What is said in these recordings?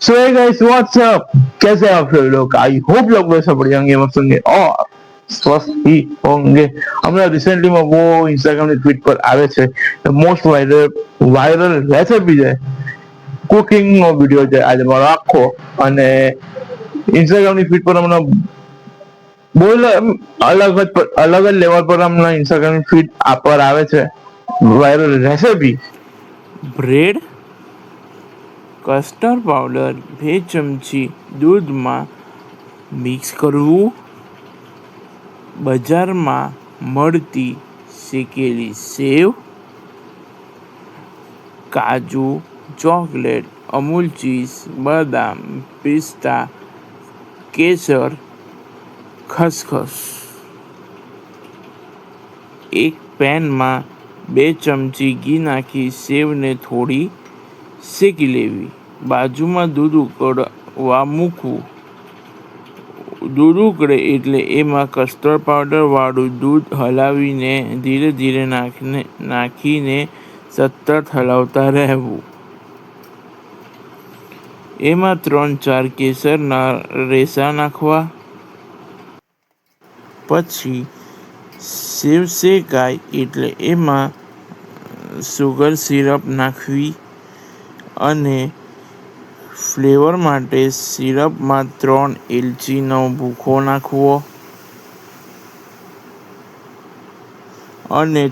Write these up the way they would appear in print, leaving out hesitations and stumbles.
सो hey guys, what's up? कैसे आप सभी लोग? आई होप लोग वैसे बढ़िया होंगे, मस्त होंगे और स्वस्थ ही होंगे। हमें रिसेंटली में वो इंस्टाग्राम ની ટ્વીટ પર આવે છે મોસ્ટ વાયરલ રેસિપી છે, કુકિંગ નો વિડીયો છે આજે મારો આખો, અને ઇન્સ્ટાગ્રામ ની ટ્વીટ પર હમણાં બોલ અલગ જ લેવલ પર હમણાં ઇન્સ્ટાગ્રામ ની ટ્વીટ પર આવે છે viral recipe bread, custard powder 2 ચમચી દૂધમાં મિક્સ કરવું, બજારમાં મળતી શેકેલી સેવ, કાજુ, ચોકલેટ, અમૂલ ચીઝ, બદામ, પિસ્તા, કેસર, ખસખસ. એક પેનમાં 2 ચમચી ઘી નાખી સેવને થોડી શેકી લેવી. બાજુમાં દૂધ ઉકળવા મૂકવું. દૂધ ઉકળે એટલે એમાં કસ્ટર્ડ પાવડર વાળું દૂધ હલાવીને ધીરે ધીરે નાખીને સતત હલાવતા રહેવું. એમાં 3-4 કેસરના રેસા નાખવા. પછી સેવ શેકાય એટલે એમાં સુગર સિરપ નાખવી અને ફ્લેવર માટે સિરપમાં 3 એલચીનો ભૂકો નાખવો અને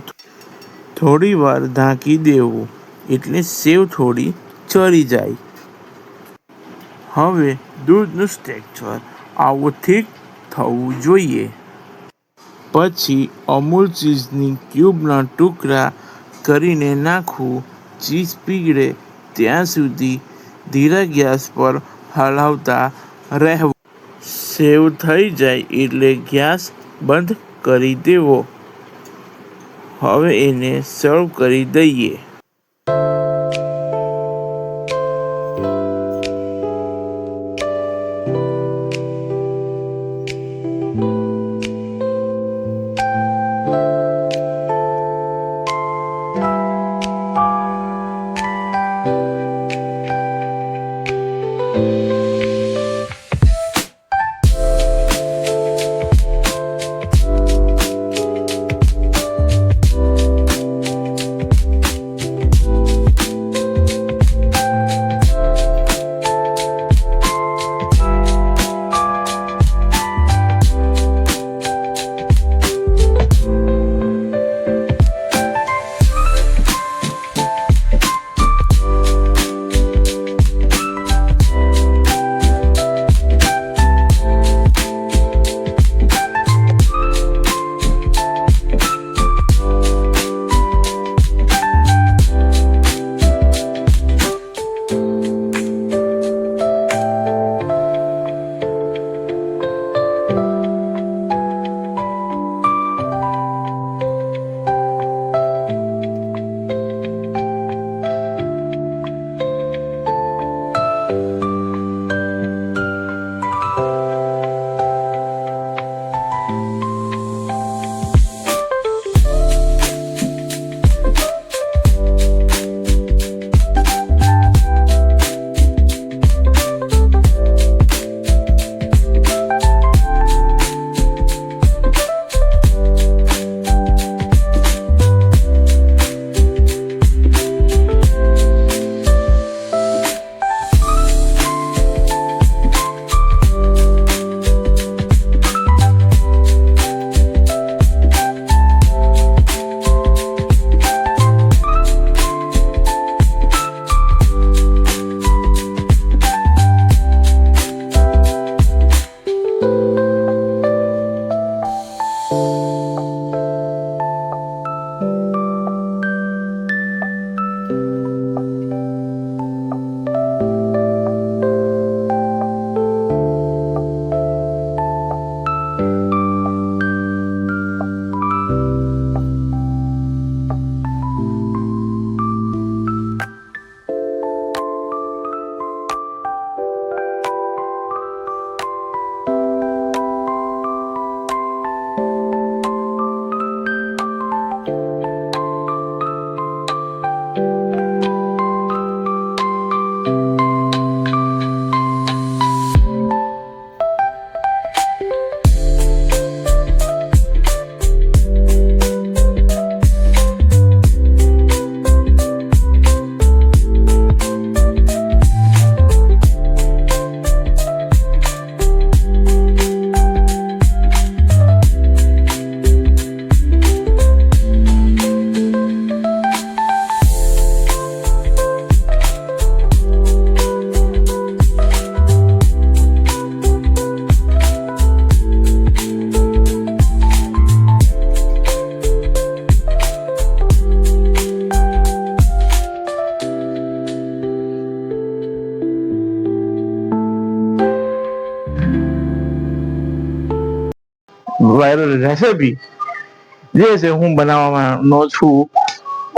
થોડી વાર ઢાંકી દેવું એટલે સેવ થોડી ચડી જાય. હવે દૂધનું સ્ટ્રક્ચર આવું થીક થવું જોઈએ. પછી અમૂલ ચીઝની ક્યુબના ટુકડા કરીને નાખવું. ચીઝ પીગળે ત્યાં સુધી ધીરા ગેસ પર હલાવતા રહેવું. સેવ થઈ જાય એટલે ગેસ બંધ કરી દેવો. હવે એને સર્વ કરી દઈએ. વાયરલ રેસિપી જે છે હું બનાવવાનો છું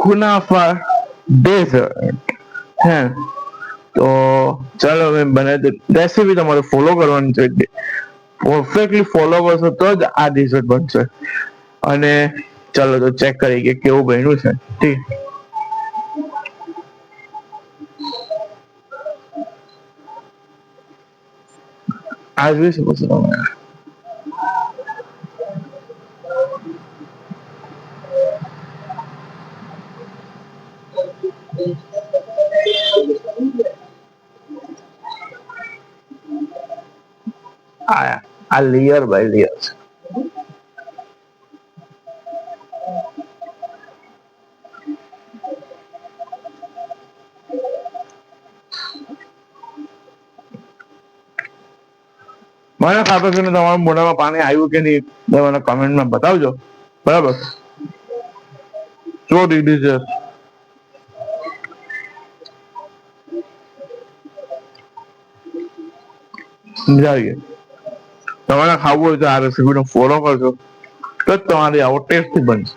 કુનાફા ડેઝર્ટ. હે તો ચાલો હવે બને તો રેસિપી તમારે ફોલો કરવાની છે, પરફેક્ટલી ફોલો કરશો તો જ આ ડેઝર્ટ બનશે. અને ચાલો તો ચેક કરી કે કેવું બન્યું છે. ઠીક, આ જોઈ શકો છો તમે. આ લેયર બાય લેયર છે. મને ખબર છે ને તમારા મોઢામાં પાણી આવ્યું કે નહીં મને કમેન્ટમાં બતાવજો. બરાબર, જો દીદી છે સમજાવીએ. તમારે ખાવું હોય તો આ રેસીપીને ફોલો કરજો તો જ તમારી આવો ટેસ્ટી બનશે.